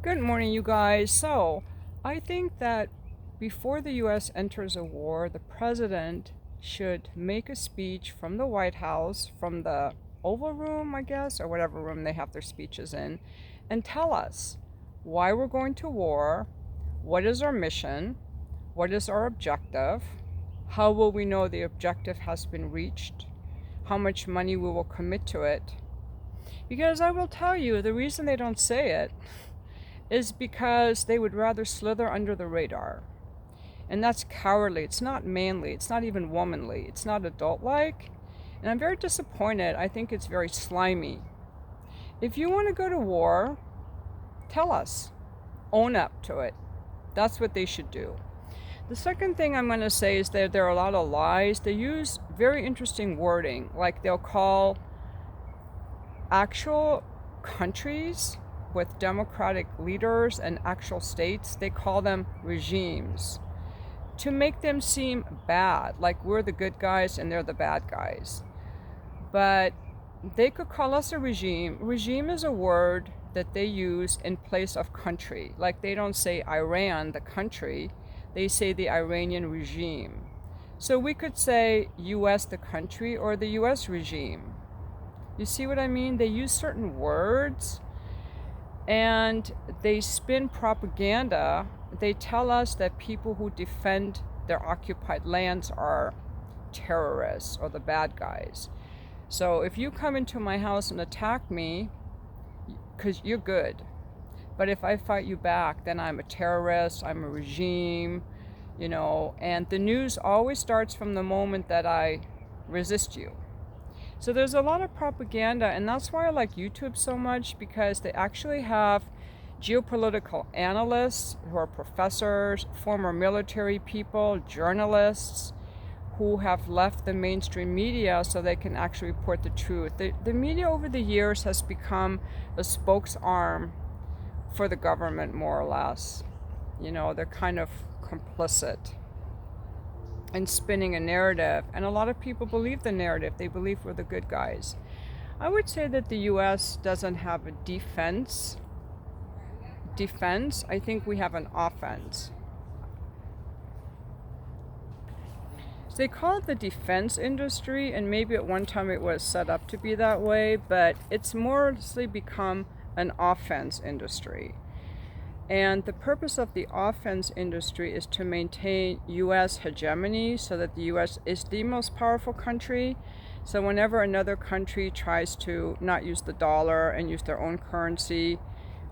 Good morning, you guys. So, I think that before the US enters a war, the president should make a speech from the White House, from the Oval Room, I guess, or whatever room they have their speeches in, and tell us why we're going to war, what is our mission, what is our objective, how will we know the objective has been reached, how much money we will commit to it. Because I will tell you, the reason they don't say it is because they would rather slither under the radar. And that's cowardly. It's not manly. It's not even womanly. It's not adult-like. And I'm very disappointed. I think it's very slimy. If you want to go to war, tell us. Own up to it. That's what they should do. The second thing I'm going to say is that there are a lot of lies. They use very interesting wording, like they'll call actual countries with democratic leaders and actual states, they call them regimes to make them seem bad, like we're the good guys and they're the bad guys. But they could call us a regime. Regime is a word that they use in place of country. Like they don't say Iran, the country, they say the Iranian regime. So we could say US the country or the US regime. You see what I mean? They use certain words and they spin propaganda. They tell us that people who defend their occupied lands are terrorists or the bad guys. So if you come into my house and attack me, because you're good. But if I fight you back, then I'm a terrorist, I'm a regime, and the news always starts from the moment that I resist you. So there's a lot of propaganda, and that's why I like YouTube so much, because they actually have geopolitical analysts who are professors, former military people, journalists who have left the mainstream media so they can actually report the truth. The media over the years has become a spokes arm for the government, more or less. They're kind of complicit and spinning a narrative, and a lot of people believe the narrative. They believe we're the good guys. I would say that the US doesn't have a defense. I think we have an offense. So they call it the defense industry, and maybe at one time it was set up to be that way, but it's mostly become an offense industry. And the purpose of the offense industry is to maintain US hegemony, so that the US is the most powerful country. So whenever another country tries to not use the dollar and use their own currency,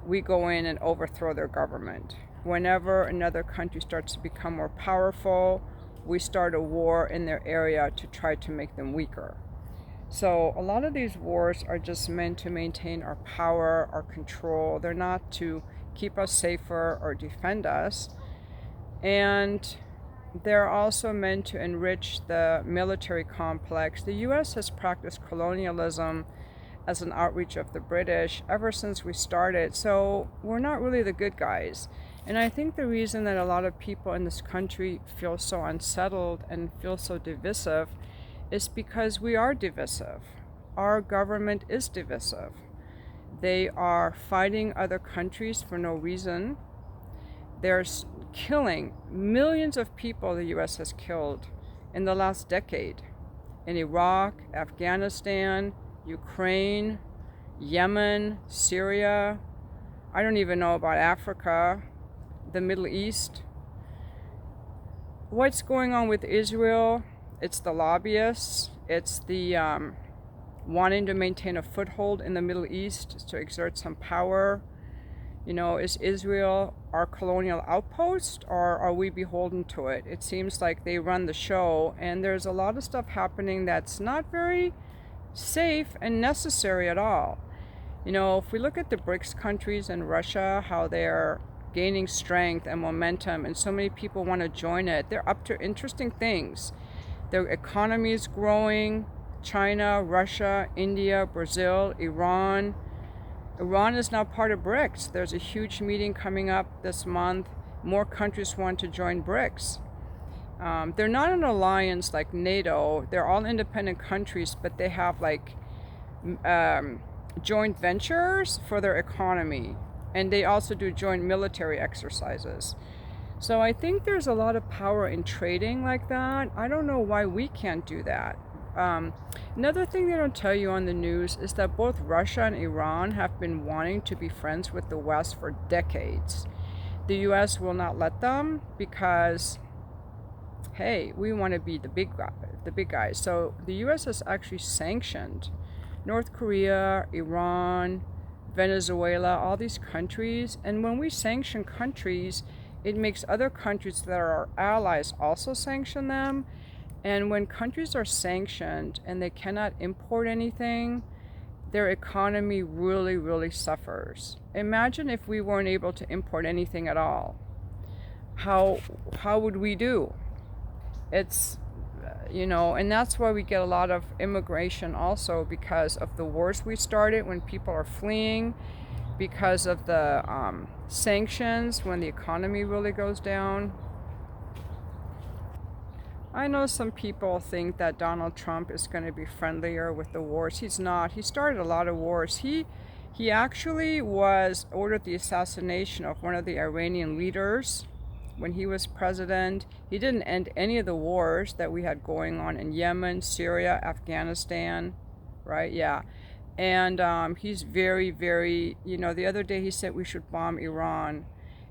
we go in and overthrow their government. Whenever another country starts to become more powerful, we start a war in their area to try to make them weaker. So a lot of these wars are just meant to maintain our power, our control. They're not to keep us safer or defend us. And they're also meant to enrich the military complex. The US has practiced colonialism as an outreach of the British ever since we started. So we're not really the good guys. And I think the reason that a lot of people in this country feel so unsettled and feel so divisive is because we are divisive. Our government is divisive. They are fighting other countries for no reason. They're killing millions of people. The US has killed in the last decade in Iraq, Afghanistan, Ukraine, Yemen, Syria. I don't even know about Africa, the Middle East. What's going on with Israel? It's the lobbyists. It's the wanting to maintain a foothold in the Middle East to exert some power. Is Israel our colonial outpost, or are we beholden to it? It seems like they run the show, and there's a lot of stuff happening that's not very safe and necessary at all. If we look at the BRICS countries and Russia, how they're gaining strength and momentum, and so many people want to join it, they're up to interesting things. Their economy is growing. China, Russia, India, Brazil, Iran. Iran is now part of BRICS. There's a huge meeting coming up this month. More countries want to join BRICS. They're not an alliance like NATO. They're all independent countries, but they have joint ventures for their economy. And they also do joint military exercises. So I think there's a lot of power in trading like that. I don't know why we can't do that. Um, Another thing they don't tell you on the news is that both Russia and Iran have been wanting to be friends with the West for decades. The US will not let them because, hey, we want to be the big guys. So the US has actually sanctioned North Korea, Iran, Venezuela, all these countries. And when we sanction countries, it makes other countries that are our allies also sanction them. And when countries are sanctioned and they cannot import anything, their economy really, really suffers. Imagine if we weren't able to import anything at all. How would we do? It's and that's why we get a lot of immigration also, because of the wars we started when people are fleeing, because of the sanctions when the economy really goes down. I know some people think that Donald Trump is going to be friendlier with the wars. He's not. He started a lot of wars. He actually ordered the assassination of one of the Iranian leaders when he was president. He didn't end any of the wars that we had going on in Yemen, Syria, Afghanistan, right? Yeah. And he's very, very, the other day he said we should bomb Iran.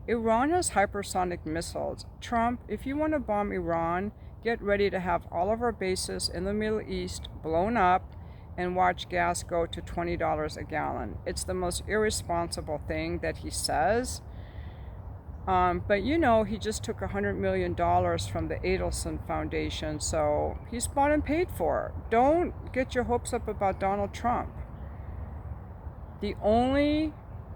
Iran has hypersonic missiles. Trump, if you want to bomb Iran, get ready to have all of our bases in the Middle East blown up and watch gas go to $20 a gallon. It's the most irresponsible thing that he says. But he just took $100 million from the Adelson Foundation, so he's bought and paid for. Don't get your hopes up about Donald Trump. The only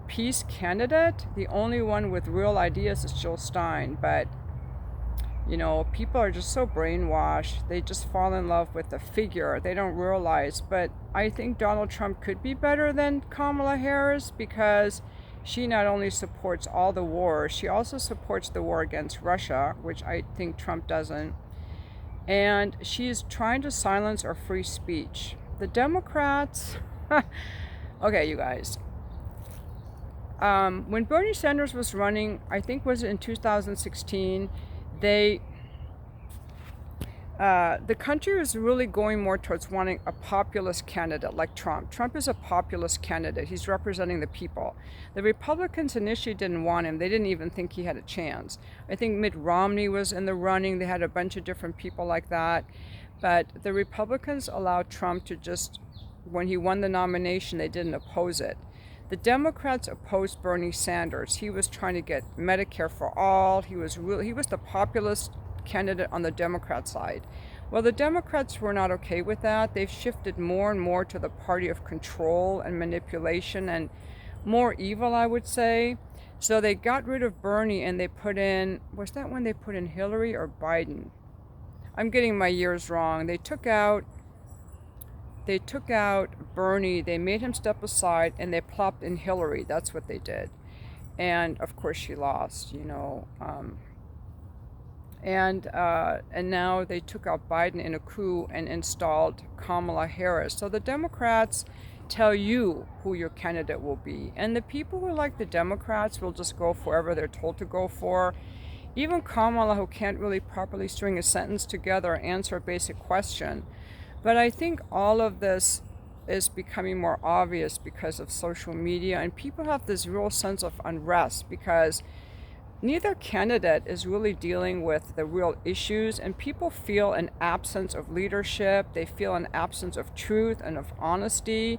peace candidate, the only one with real ideas is Jill Stein, but people are just so brainwashed. They just fall in love with the figure. They don't realize. But I think Donald Trump could be better than Kamala Harris, because she not only supports all the wars, she also supports the war against Russia, which I think Trump doesn't. And she's trying to silence our free speech. The Democrats, okay, you guys. When Bernie Sanders was running, I think was in 2016, the country was really going more towards wanting a populist candidate like Trump. Trump is a populist candidate. He's representing the people. The Republicans initially didn't want him. They didn't even think he had a chance. I think Mitt Romney was in the running. They had a bunch of different people like that. But the Republicans allowed Trump to just, when he won the nomination, they didn't oppose it. The Democrats opposed Bernie Sanders. He was trying to get Medicare for all. He was the populist candidate on the Democrat side. Well, the Democrats were not okay with that. They've shifted more and more to the party of control and manipulation and more evil, I would say. So they got rid of Bernie and they put in, was that when they put in Hillary or Biden? I'm getting my years wrong. They took out Bernie, they made him step aside, and they plopped in Hillary. That's what they did. And of course she lost, and now they took out Biden in a coup and installed Kamala Harris. So the Democrats tell you who your candidate will be. And the people who like the Democrats will just go for wherever they're told to go for. Even Kamala, who can't really properly string a sentence together or answer a basic question. But I think all of this is becoming more obvious because of social media, and people have this real sense of unrest because neither candidate is really dealing with the real issues, and people feel an absence of leadership. They feel an absence of truth and of honesty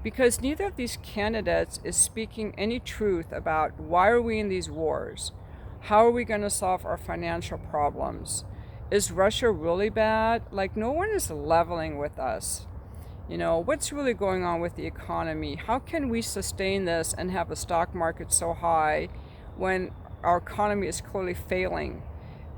because neither of these candidates is speaking any truth about why are we in these wars? How are we going to solve our financial problems? Is Russia really bad? Like, no one is leveling with us. What's really going on with the economy? How can we sustain this and have a stock market so high when our economy is clearly failing?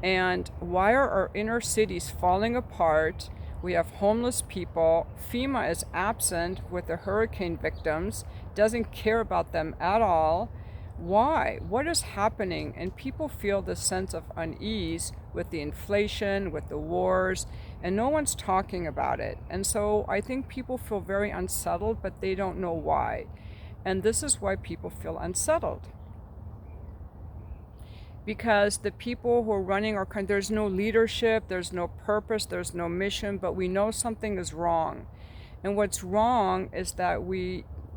And why are our inner cities falling apart? We have homeless people. FEMA is absent with the hurricane victims, doesn't care about them at all. Why? What is happening? And people feel this sense of unease with the inflation, with the wars, and no one's talking about it. And so I think people feel very unsettled, but they don't know why. And this is why people feel unsettled. Because the people who are running our country, there's no leadership, there's no purpose, there's no mission, but we know something is wrong. And what's wrong is that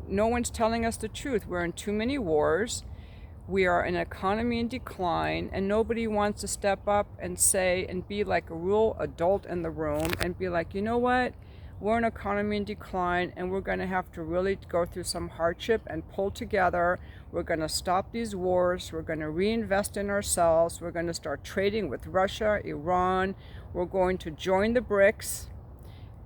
no one's telling us the truth. We're in too many wars. We are an economy in decline, and nobody wants to step up and say and be like a real adult in the room and be like, you know what? We're an economy in decline, and we're going to have to really go through some hardship and pull together. We're going to stop these wars. We're going to reinvest in ourselves. We're going to start trading with Russia, Iran. We're going to join the BRICS.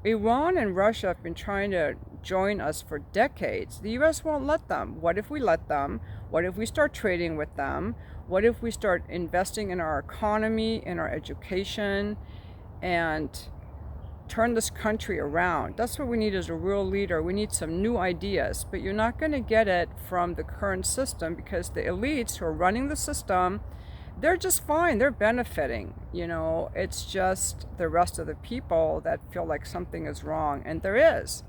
Iran and Russia have been trying to join us for decades. The US won't let them. What if we let them? What if we start trading with them? What if we start investing in our economy, in our education, and turn this country around? That's what we need as a real leader. We need some new ideas, but you're not going to get it from the current system, because the elites who are running the system, they're just fine. They're benefiting. It's just the rest of the people that feel like something is wrong, and there is.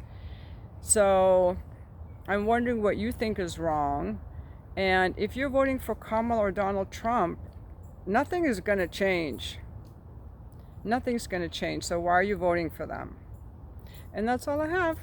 So I'm wondering what you think is wrong. And if you're voting for Kamala or Donald Trump, nothing is going to change. Nothing's going to change. So why are you voting for them? And that's all I have.